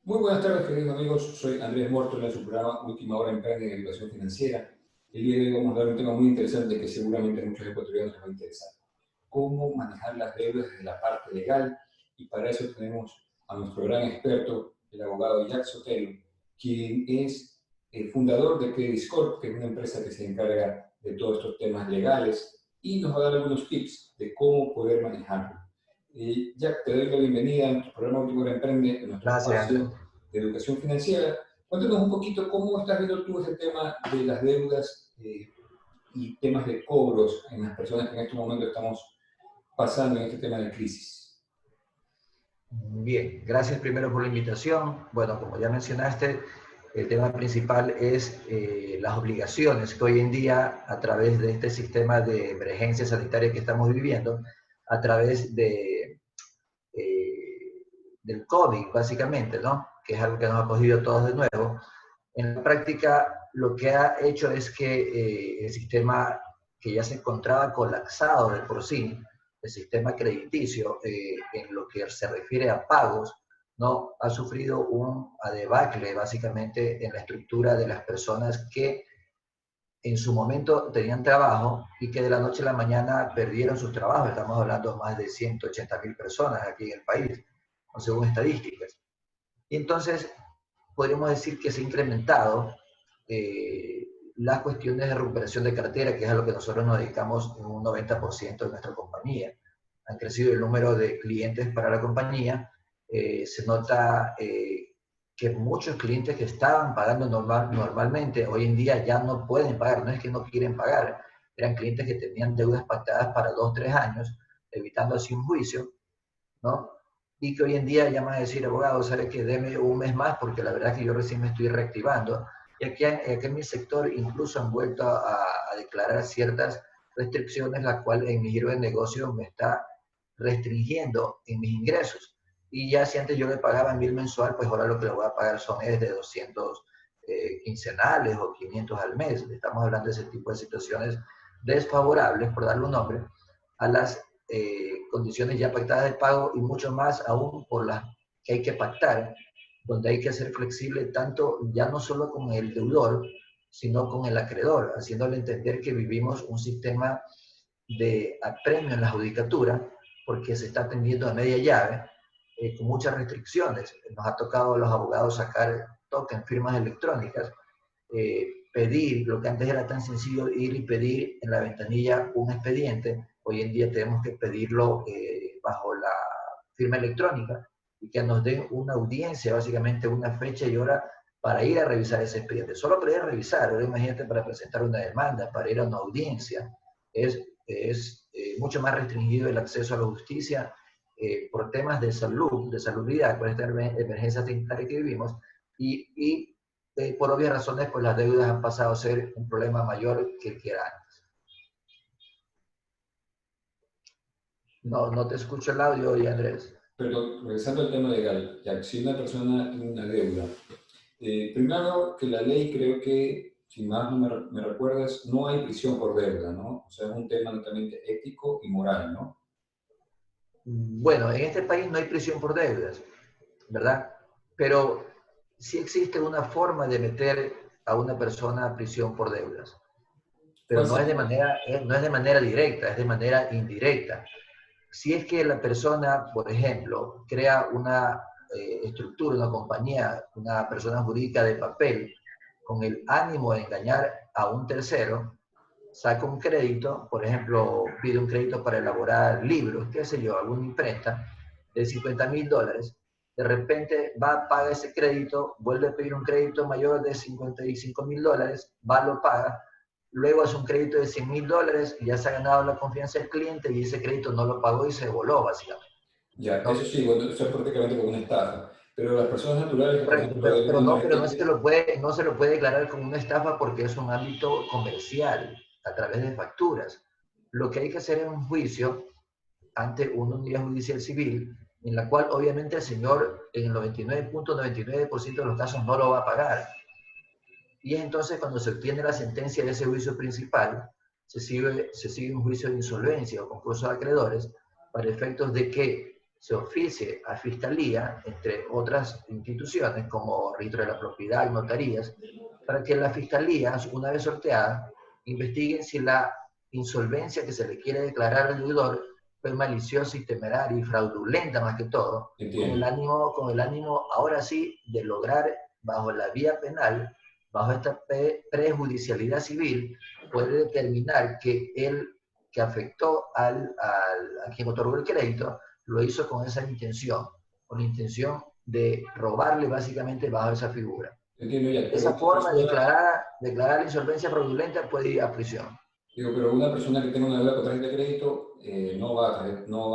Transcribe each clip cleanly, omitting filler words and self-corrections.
Muy buenas tardes, queridos amigos. Soy Andrés Mórtola en su programa Última Hora Emprende en Educación Financiera. El día de hoy vamos a hablar de un tema muy interesante que seguramente a muchos ecuatorianos les va a interesar. Cómo manejar las deudas desde la parte legal. Y para eso tenemos a nuestro gran experto, el abogado Jack Sotelo, quien es el fundador de Credit Corp, que es una empresa que se encarga de todos estos temas legales y nos va a dar algunos tips de cómo poder manejarlo. Jack, te doy la bienvenida a nuestro programa Última Hora Emprende, en nuestro Gracias, Andrés. espacio de educación financiera. Cuéntanos un poquito cómo estás viendo tú ese tema de las deudas y temas de cobros en las personas que en este momento estamos pasando en este tema de crisis. Bien, gracias primero por la invitación. Bueno, como ya mencionaste, el tema principal es las obligaciones que hoy en día, a través de este sistema de emergencia sanitaria que estamos viviendo, a través del COVID, básicamente, ¿no? Que es algo que nos ha cogido todos de nuevo. En la práctica, lo que ha hecho es que el sistema que ya se encontraba colapsado de por sí, el sistema crediticio, en lo que se refiere a pagos, ¿no? Ha sufrido un debacle básicamente en la estructura de las personas que en su momento tenían trabajo y que de la noche a la mañana perdieron sus trabajos. Estamos hablando de más de 180.000 personas aquí en el país, ¿no? Según estadísticas. Y entonces podríamos decir que se ha incrementado las cuestiones de recuperación de cartera, que es a lo que nosotros nos dedicamos en un 90% de nuestra compañía. Han crecido el número de clientes para la compañía. Se nota que muchos clientes que estaban pagando normalmente, hoy en día ya no pueden pagar, no es que no quieren pagar. Eran clientes que tenían deudas pactadas para 2 o 3 años, evitando así un juicio, ¿no? Y que hoy en día llaman a decir, abogado, ¿sabe qué? Deme un mes más porque la verdad es que yo recién me estoy reactivando. Y aquí en mi sector incluso han vuelto a declarar ciertas restricciones, la cual en mi giro de negocio me está restringiendo en mis ingresos. Y ya si antes yo le pagaba 1.000 mensual, pues ahora lo que le voy a pagar son es de 200 quincenales o 500 al mes. Estamos hablando de ese tipo de situaciones desfavorables, por darle un nombre, a las condiciones ya pactadas de pago y mucho más aún por las que hay que pactar, donde hay que ser flexible tanto ya no solo con el deudor, sino con el acreedor, haciéndole entender que vivimos un sistema de apremio en la judicatura, porque se está atendiendo a media llave, con muchas restricciones. Nos ha tocado a los abogados sacar token, firmas electrónicas, pedir, lo que antes era tan sencillo ir y pedir en la ventanilla un expediente, hoy en día tenemos que pedirlo bajo la firma electrónica y que nos den una audiencia, básicamente una fecha y hora para ir a revisar ese expediente. Solo para ir a revisar, ahora imagínate para presentar una demanda, para ir a una audiencia, es mucho más restringido el acceso a la justicia por temas de salubridad, por esta emergencia sanitaria que vivimos, y por obvias razones, pues las deudas han pasado a ser un problema mayor que el que era antes. No te escucho el audio, y Andrés. Pero regresando al tema legal, ya, si una persona tiene una deuda, primero que la ley creo que, si más no me recuerdas, no hay prisión por deuda, ¿no? O sea, es un tema netamente ético y moral, ¿no? Bueno, en este país no hay prisión por deudas, ¿verdad? Pero sí existe una forma de meter a una persona a prisión por deudas, pero ¿Cuál sería? no es de manera directa, es de manera indirecta. Si es que la persona, por ejemplo, crea una estructura, una compañía, una persona jurídica de papel, con el ánimo de engañar a un tercero, saca un crédito, por ejemplo, pide un crédito para elaborar libros, qué sé yo, alguna imprenta, de $50.000. De repente va, paga ese crédito, vuelve a pedir un crédito mayor de $55.000, va, lo paga, luego hace un crédito de $100.000 y ya se ha ganado la confianza del cliente y ese crédito no lo pagó y se voló, básicamente, Ya, eso ¿no? sí, bueno, eso es prácticamente como una estafa. Pero las personas naturales que, por Correcto, ejemplo, deben una pero venta, no se lo puede declarar como una estafa porque es un ámbito comercial, a través de facturas. Lo que hay que hacer es un juicio ante una unidad judicial civil, en la cual obviamente el señor en el 99.99% de los casos no lo va a pagar. Y es entonces cuando se obtiene la sentencia de ese juicio principal, se sigue un juicio de insolvencia o concurso de acreedores para efectos de que se oficie a Fiscalía, entre otras instituciones como Registro de la Propiedad y notarías, para que la Fiscalía, una vez sorteada, investigue si la insolvencia que se le quiere declarar al deudor fue maliciosa y temeraria y fraudulenta más que todo, Entiendo. con el ánimo ahora sí de lograr bajo la vía penal, bajo esta prejudicialidad civil, puede determinar que el que afectó a quien otorgó el crédito lo hizo con la intención de robarle básicamente bajo esa figura. Entiendo ya, De pero esa esta forma, persona, declarar la insolvencia fraudulenta puede ir a prisión. digo, pero una persona que tenga una deuda con tarjeta de crédito no va a No,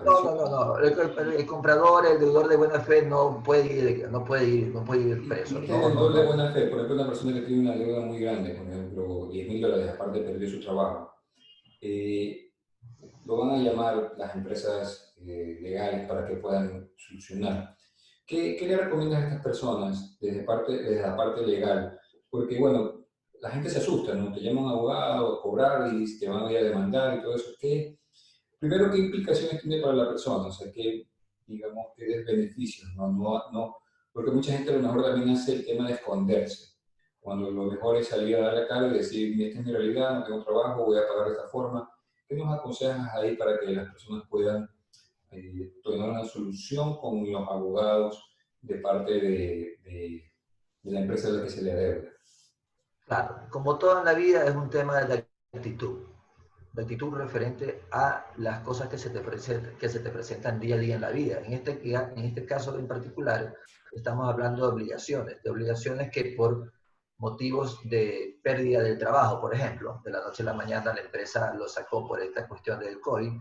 prisión. no, no, no. El comprador, el deudor de buena fe no puede ir Y preso. este No, no, deudor de no. buena fe, por ejemplo, una persona que tiene una deuda muy grande, por ejemplo, $10,000, aparte perdió su trabajo, eh, lo van a llamar las empresas legales para que puedan solucionar. ¿Qué le recomiendas a estas personas desde la parte legal? Porque, bueno, la gente se asusta, ¿no? Te llama un abogado a cobrar y te van a ir a demandar y todo eso. Primero, ¿qué implicaciones tiene para la persona? O sea, ¿qué, digamos, qué desbeneficios? Porque mucha gente a lo mejor también hace el tema de esconderse, cuando lo mejor es salir a dar la cara y decir, "Mira, esta es mi realidad, no tengo trabajo, voy a pagar de esta forma". ¿Qué nos aconsejas ahí para que las personas puedan tomar una solución con los abogados de parte de la empresa a la que se le adeuda? Claro, como todo en la vida es un tema de actitud referente a las cosas que se te presentan día a día en la vida. En este caso en particular, estamos hablando de obligaciones que por motivos de pérdida del trabajo, por ejemplo, de la noche a la mañana la empresa lo sacó por esta cuestión del COVID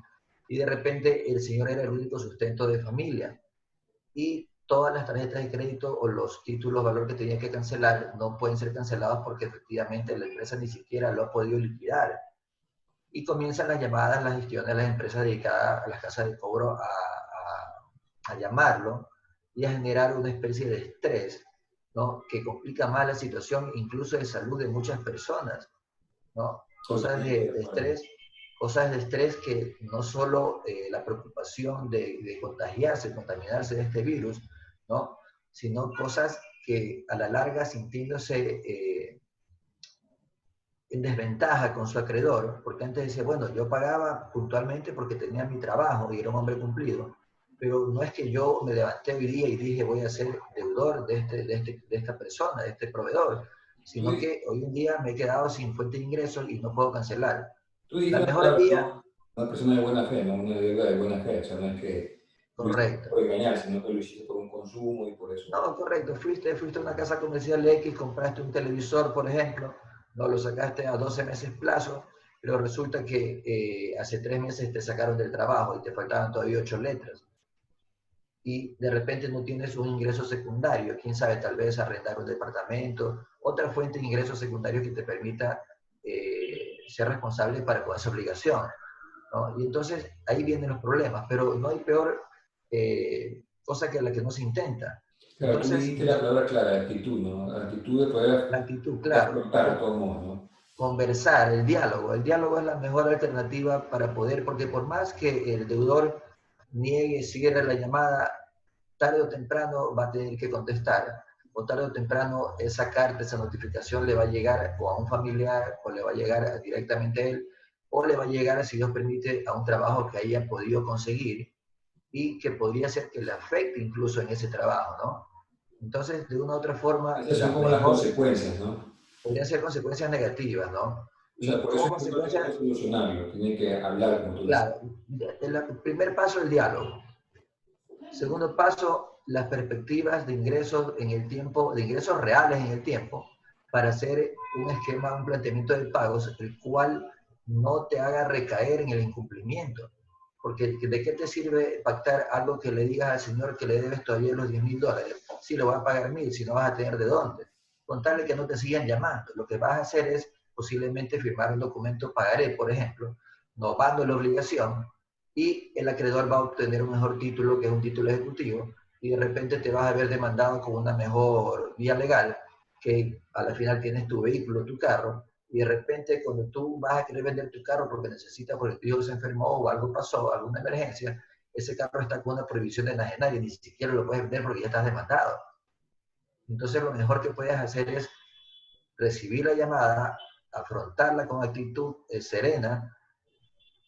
y de repente el señor era el único sustento de familia y todas las tarjetas de crédito o los títulos valor que tenía que cancelar no pueden ser cancelados porque efectivamente la empresa ni siquiera lo ha podido liquidar. Y comienzan las llamadas, las gestiones de las empresas dedicadas a las casas de cobro a llamarlo y a generar una especie de estrés, ¿no? Que complica más la situación incluso de salud de muchas personas, ¿no? Totalmente de acuerdo. Cosas de estrés que no solo la preocupación de contagiarse, contaminarse de este virus, ¿no? Sino cosas que a la larga sintiéndose en desventaja con su acreedor, porque antes decía, bueno, yo pagaba puntualmente porque tenía mi trabajo y era un hombre cumplido, pero no es que yo me levanté hoy día y dije voy a ser deudor de esta persona, de este proveedor, Tú, sino que hoy en día me he quedado sin fuente de ingresos y no puedo cancelar. tú La dijiste una mejor palabra, vía, ¿no? Una persona de buena fe, ¿no? Una deuda de buena fe, o sea, no es que lo hiciste correcto. por engañar, sino que lo hiciste por un consumo y por eso. No, correcto. Fuiste a una casa comercial X, compraste un televisor, por ejemplo, no lo sacaste a 12 meses plazo, pero resulta que hace 3 meses te sacaron del trabajo y te faltaban todavía 8 letras. Y de repente no tienes un ingreso secundario, quién sabe, tal vez arrendar un departamento, otra fuente de ingresos secundarios que te permita ser responsable para con esa obligación, ¿no? Y entonces ahí vienen los problemas, pero no hay peor cosa que la que no se intenta. Claro, tú Entonces, dijiste la palabra clara, actitud, ¿no? La actitud de poder la actitud, claro, afrontar de todos modos, ¿no? conversar, el diálogo es la mejor alternativa para poder, porque por más que el deudor niegue, cierre la llamada, tarde o temprano va a tener que contestar, o tarde o temprano esa carta, esa notificación le va a llegar o a un familiar, o le va a llegar directamente a él, o le va a llegar, si Dios permite, a un trabajo que haya podido conseguir y que podría ser que le afecte incluso en ese trabajo, ¿no? Entonces, de una u otra forma, Esas son la como las mejor consecuencias, ¿no? podría ser consecuencias negativas, ¿no? O sea, Y por eso como es importante consecuencia, solucionarlo, tiene que hablar, como tú dices. claro, el primer paso, el diálogo. Segundo paso, las perspectivas de ingresos en el tiempo, de ingresos reales en el tiempo, para hacer un esquema, un planteamiento de pagos, el cual no te haga recaer en el incumplimiento. Porque ¿de qué te sirve pactar algo que le digas al señor que le debes todavía los $10,000? Si lo va a pagar 1,000, si no vas a tener de dónde. Contarle que no te sigan llamando. Lo que vas a hacer es posiblemente firmar un documento pagaré, por ejemplo, novando la obligación, y el acreedor va a obtener un mejor título, que es un título ejecutivo, y de repente te vas a ver demandado con una mejor vía legal, que a la final tienes tu vehículo, tu carro, y de repente cuando tú vas a querer vender tu carro porque necesitas, porque tu hijo se enfermó o algo pasó, alguna emergencia, ese carro está con una prohibición de enajenar, ni siquiera lo puedes vender porque ya estás demandado. Entonces lo mejor que puedes hacer es recibir la llamada, afrontarla con actitud serena,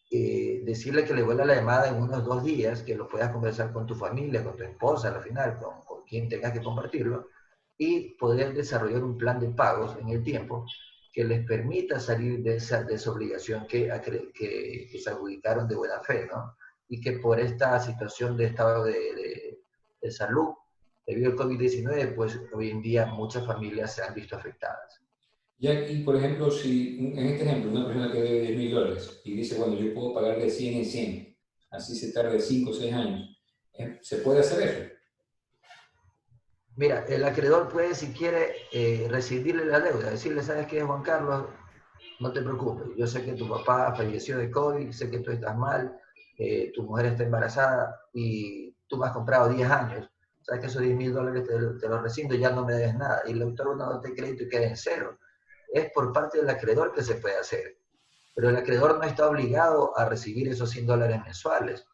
decirle que le vuelva la llamada en unos 2 días, que lo puedas conversar con tu familia, con tu esposa, al final, con quien tengas que compartirlo, y poder desarrollar un plan de pagos en el tiempo que les permita salir de esa obligación que se adjudicaron de buena fe, ¿no? Y que por esta situación de estado de salud debido al COVID-19, pues hoy en día muchas familias se han visto afectadas. Y aquí, por ejemplo, si en este ejemplo, una persona que debe $10.000 y dice, bueno, yo puedo pagar de 100 en 100, así se tarde 5 o 6 años, ¿se puede hacer eso? Mira, el acreedor puede, si quiere, rescindirle la deuda, decirle, ¿sabes qué, Juan Carlos? No te preocupes, yo sé que tu papá falleció de COVID, sé que tú estás mal, tu mujer está embarazada y tú me has comprado 10 años. Sabes que esos $10.000 te los rescindo, ya no me debes nada. Y el autor una nota de crédito y queda en cero. Es por parte del acreedor que se puede hacer. Pero el acreedor no está obligado a recibir esos $100 mensuales,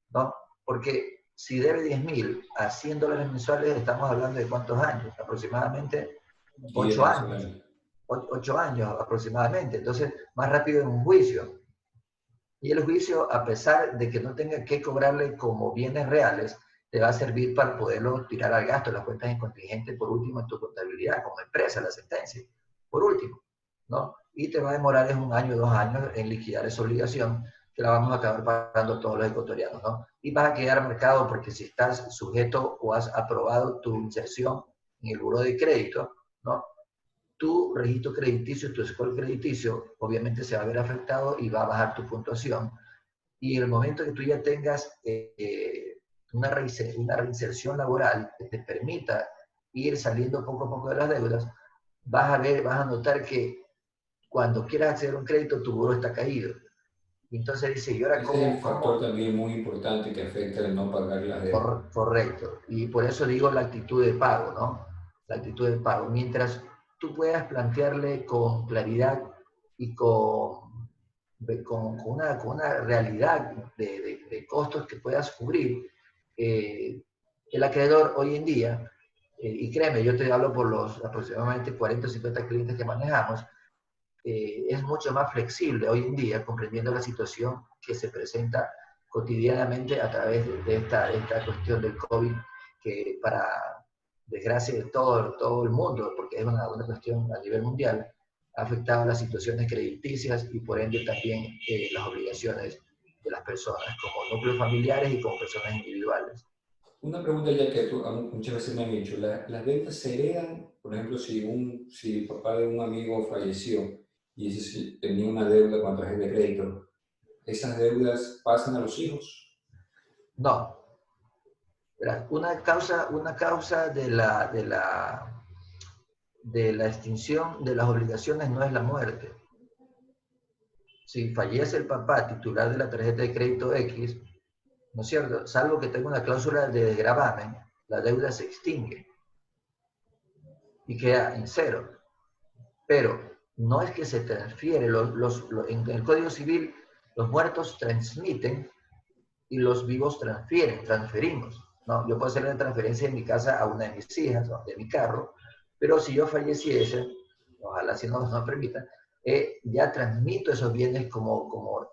¿no? Porque si debe 10.000 a $100 mensuales, estamos hablando de cuántos años, aproximadamente 10 8 mensuales. años. 8 años aproximadamente. Entonces, más rápido en un juicio. Y el juicio, a pesar de que no tenga que cobrarle como bienes reales, te va a servir para poderlo tirar al gasto, las cuentas en contingente, por último, en tu contabilidad como empresa, la sentencia, por último, ¿no? Y te va a demorar es 1 año, 2 años en liquidar esa obligación, que la vamos a acabar pagando todos los ecuatorianos, ¿no? Y vas a quedar marcado porque si estás sujeto o has aprobado tu inserción en el buró de crédito, ¿no? Tu registro crediticio, tu score crediticio, obviamente se va a ver afectado y va a bajar tu puntuación. Y en el momento que tú ya tengas una reinserción laboral que te permita ir saliendo poco a poco de las deudas, vas a notar que cuando quieras acceder a un crédito, tu buro está caído. Y entonces dice, ¿y ahora Ese es el factor cómo? también muy importante que afecta el no pagar las deudas. Correcto. Y por eso digo la actitud de pago, ¿no? La actitud de pago. Mientras tú puedas plantearle con claridad y con una realidad de costos que puedas cubrir, el acreedor hoy en día, y créeme, yo te hablo por los aproximadamente 40 o 50 clientes que manejamos, es mucho más flexible hoy en día, comprendiendo la situación que se presenta cotidianamente a través de esta cuestión del COVID, que para desgracia de todo el mundo, porque es una cuestión a nivel mundial, ha afectado las situaciones crediticias y por ende también las obligaciones de las personas, como núcleos familiares y como personas individuales. Una pregunta ya que muchas veces me han dicho, ¿las deudas se heredan? Por ejemplo, si el papá de un amigo falleció y ese tenía una deuda con tarjeta de crédito, ¿esas deudas pasan a los hijos? No, una causa de la extinción de las obligaciones no es la muerte. Si fallece el papá titular de la tarjeta de crédito X, ¿no es cierto? Salvo que tenga una cláusula de desgravamen, la deuda se extingue y queda en cero. Pero no es que se transfiere, en el Código Civil los muertos transmiten y los vivos transferimos. ¿No? Yo puedo hacer una transferencia de mi casa a una de mis hijas, ¿no? De mi carro, pero si yo falleciese, ojalá si no nos permitan, ya transmito esos bienes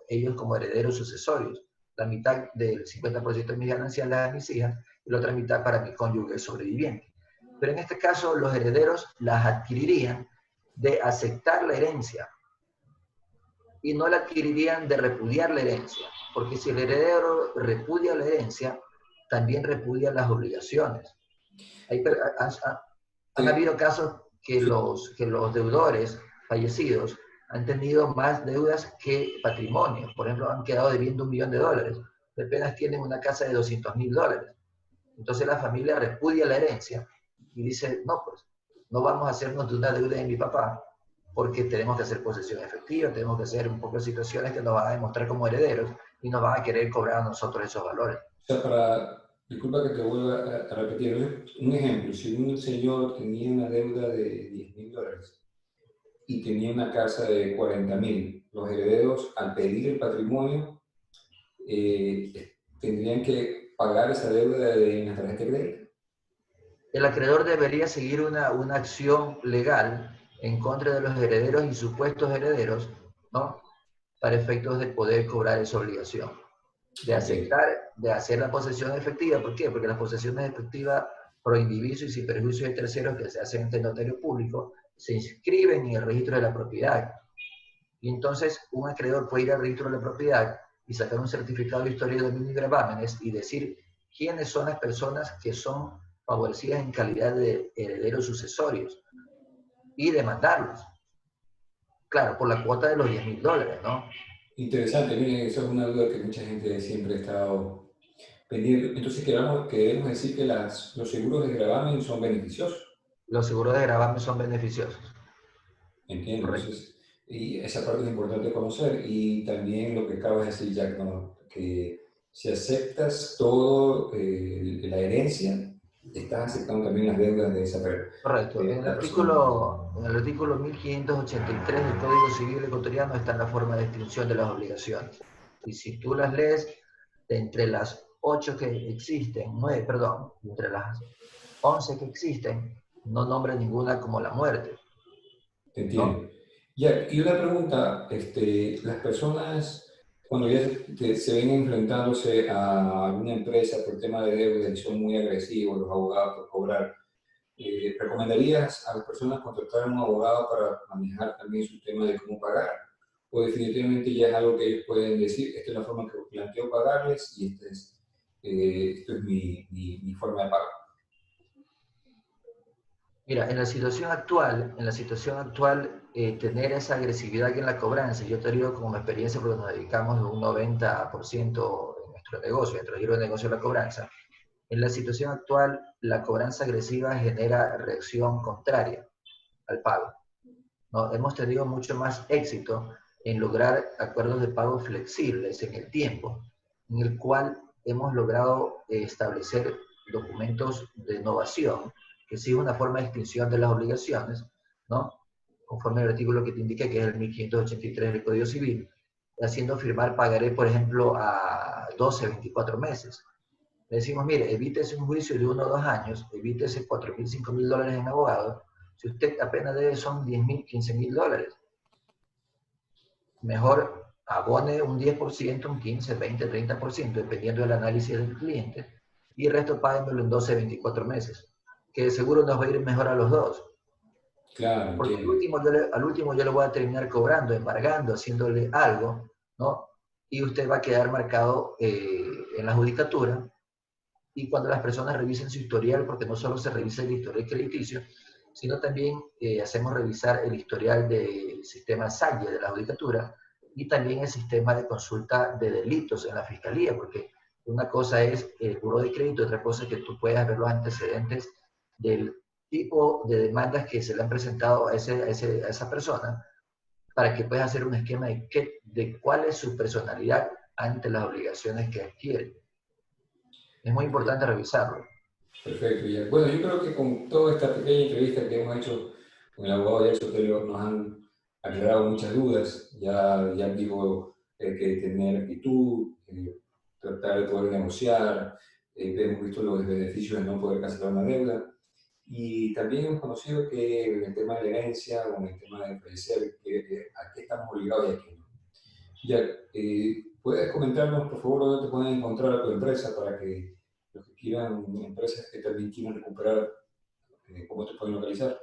ellos como herederos sucesorios. La mitad del 50% de mis ganancias a mis hijas y la otra mitad para mi cónyuge sobreviviente. Pero en este caso, los herederos las adquirirían de aceptar la herencia y no la adquirirían de repudiar la herencia, porque si el heredero repudia la herencia, también repudia las obligaciones. Hay, han Sí, habido casos que sí. los deudores fallecidos han tenido más deudas que patrimonio. Por ejemplo, han quedado debiendo $1.000.000. Apenas tienen una casa de $200.000. Entonces la familia repudia la herencia y dice, no, pues no vamos a hacernos de una deuda de mi papá porque tenemos que hacer posesión efectiva, tenemos que hacer un poco de situaciones que nos van a demostrar como herederos y nos van a querer cobrar a nosotros esos valores. O sea, disculpa que te vuelva a repetir, un ejemplo, si un señor tenía una deuda de $10.000 y tenía una casa de 40.000, los herederos al pedir el patrimonio tendrían que pagar esa deuda de la tarjeta de crédito. El acreedor debería seguir una acción legal en contra de los herederos y supuestos herederos, ¿no? Para efectos de poder cobrar esa obligación, de Ok, aceptar, de hacer la posesión efectiva. ¿Por qué? Porque las posesiones efectivas pro indiviso y sin perjuicio de terceros que se hacen ante el notario público se inscriben en el registro de la propiedad. Y entonces un acreedor puede ir al registro de la propiedad y sacar un certificado de historia de dominio y gravámenes y decir quiénes son las personas que son favorecidas en calidad de herederos sucesorios y demandarlos. Claro, por la cuota de los $10.000, ¿no? interesante, miren, eso es una duda que mucha gente siempre ha estado pendiente. Entonces, queremos decir que los seguros de gravamen son beneficiosos. Los seguros de gravamen son beneficiosos. Entiendo, Correcto. entonces, y esa parte es importante conocer. Y también lo que acabas de decir, Jack, ¿no? Que si aceptas todo la herencia, estás aceptando también las deudas de Correcto. de la persona. En el artículo 1583 del Código Civil ecuatoriano está la forma de extinción de las obligaciones. Y si tú las lees, entre las 8 que existen, 9, perdón, entre las 11 que existen, no nombra ninguna como la muerte, Te ¿no? entiendo. Ya, y una pregunta, las personas cuando ya se ven enfrentándose a alguna empresa por tema de deuda y son muy agresivos los abogados por cobrar, ¿recomendarías a las personas contratar a un abogado para manejar también su tema de cómo pagar? ¿O definitivamente ya es algo que ellos pueden decir, esta es la forma que planteo pagarles y esto es mi forma de pagar? Mira, en la situación actual, tener esa agresividad en la cobranza, yo te digo como experiencia porque nos dedicamos un 90% en nuestro negocio, dentro del giro de negocio de la cobranza. En la situación actual, la cobranza agresiva genera reacción contraria al pago, ¿no? Hemos tenido mucho más éxito en lograr acuerdos de pago flexibles en el tiempo, en el cual hemos logrado establecer documentos de innovación, que sí es una forma de extinción de las obligaciones, ¿no? Conforme al artículo que te indiqué, que es el 1583 del Código Civil, haciendo firmar pagaré, por ejemplo, a 12, 24 meses. Le decimos, mire, evítese un juicio de 1 o 2 años, evítese $4.000, $5.000 en abogado. Si usted apenas debe son $10.000, $15.000, mejor abone un 10%, un 15, 20, 30%, dependiendo del análisis del cliente, y el resto páguenmelo en 12, 24 meses, que seguro nos va a ir mejor a los dos. Claro, Porque entiendo. al último yo le voy a terminar cobrando, embargando, haciéndole algo, ¿no? Y usted va a quedar marcado en la judicatura. Y cuando las personas revisen su historial, porque no solo se revisa el historial crediticio, sino también hacemos revisar el historial del sistema SAGE de la judicatura y también el sistema de consulta de delitos en la fiscalía, porque una cosa es el buró de crédito, otra cosa es que tú puedas ver los antecedentes del tipo de demandas que se le han presentado a esa persona para que puedas hacer un esquema de cuál es su personalidad ante las obligaciones que adquiere. Es muy importante revisarlo. Perfecto, ya. Bueno, yo creo que con toda esta pequeña entrevista que hemos hecho con el abogado Jack Sotelo nos han aclarado muchas dudas. Ya dijo que tener actitud, tratar de poder negociar, hemos visto los beneficios de no poder cancelar una deuda. Y también hemos conocido que en el tema de la herencia o en el tema de fallecer, a qué estamos obligados y a qué no. Jack, ¿puedes comentarnos, por favor, dónde te pueden encontrar a tu empresa para que los que quieran, empresas que también quieran recuperar, cómo te pueden localizar?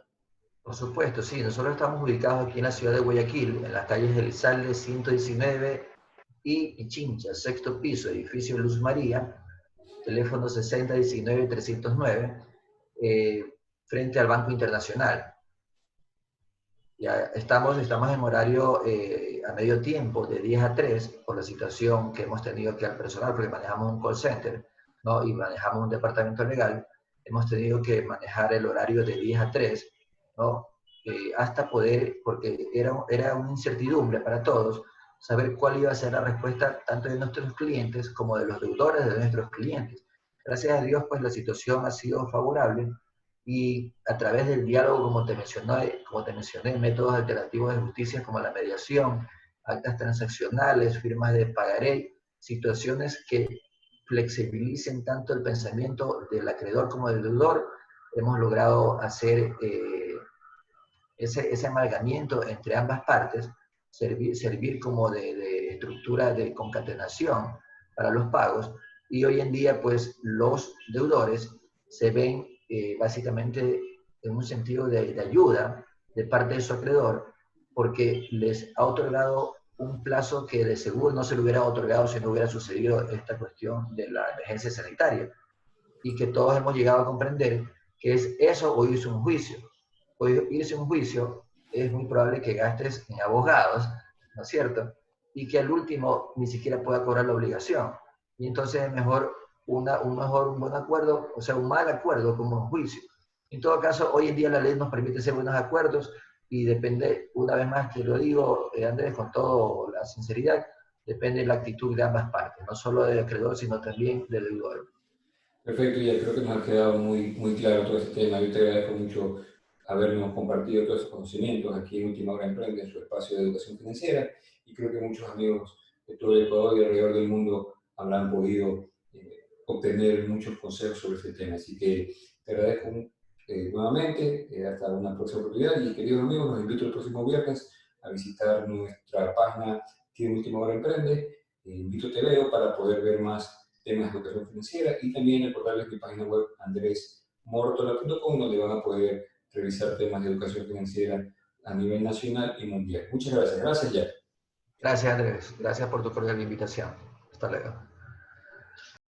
Por supuesto, sí. Nosotros estamos ubicados aquí en la ciudad de Guayaquil, en las calles del Salde 119 y Pichincha, sexto piso, edificio Luz María, teléfono 6019-309, frente al Banco Internacional. Ya estamos en horario a medio tiempo, de 10 a 3, por la situación que hemos tenido aquí al personal, porque manejamos un call center, ¿no? Y manejamos un departamento legal. Hemos tenido que manejar el horario de 10 a 3, ¿no? Hasta poder, porque era una incertidumbre para todos, saber cuál iba a ser la respuesta tanto de nuestros clientes como de los deudores de nuestros clientes. Gracias a Dios, pues la situación ha sido favorable y a través del diálogo, como te mencioné, métodos alternativos de justicia como la mediación, actas transaccionales, firmas de pagaré, situaciones que flexibilicen tanto el pensamiento del acreedor como del deudor, hemos logrado hacer ese amalgamiento entre ambas partes, servir como de estructura de concatenación para los pagos, y hoy en día pues los deudores se ven básicamente en un sentido de ayuda de parte de su acreedor, porque les ha otorgado un plazo que de seguro no se le hubiera otorgado si no hubiera sucedido esta cuestión de la emergencia sanitaria, y que todos hemos llegado a comprender que es eso o irse a un juicio. O irse a un juicio es muy probable que gastes en abogados, ¿no es cierto? Y que al último ni siquiera pueda cobrar la obligación. Y entonces es mejor un buen acuerdo, o sea, un mal acuerdo como un juicio. En todo caso, hoy en día la ley nos permite hacer buenos acuerdos y depende, una vez más te lo digo, Andrés, con toda la sinceridad, depende de la actitud de ambas partes, no solo del acreedor, sino también del deudor. Perfecto, ya creo que nos ha quedado muy claro todo este tema. Yo te agradezco mucho habernos compartido todos esos conocimientos aquí en Última Hora Emprende, en su espacio de educación financiera, y creo que muchos amigos de todo el Ecuador y alrededor del mundo habrán podido obtener muchos consejos sobre este tema. Así que te agradezco nuevamente, hasta una próxima oportunidad, y queridos amigos, los invito el próximo viernes a visitar nuestra página que en Última Hora Emprende. Invito Te Leo para poder ver más temas de educación financiera, y también recordarles mi página web andresmortola.com, donde van a poder revisar temas de educación financiera a nivel nacional y mundial. Muchas gracias. Gracias, Jack. Gracias, Andrés. Gracias por tu cordial invitación. Hasta luego.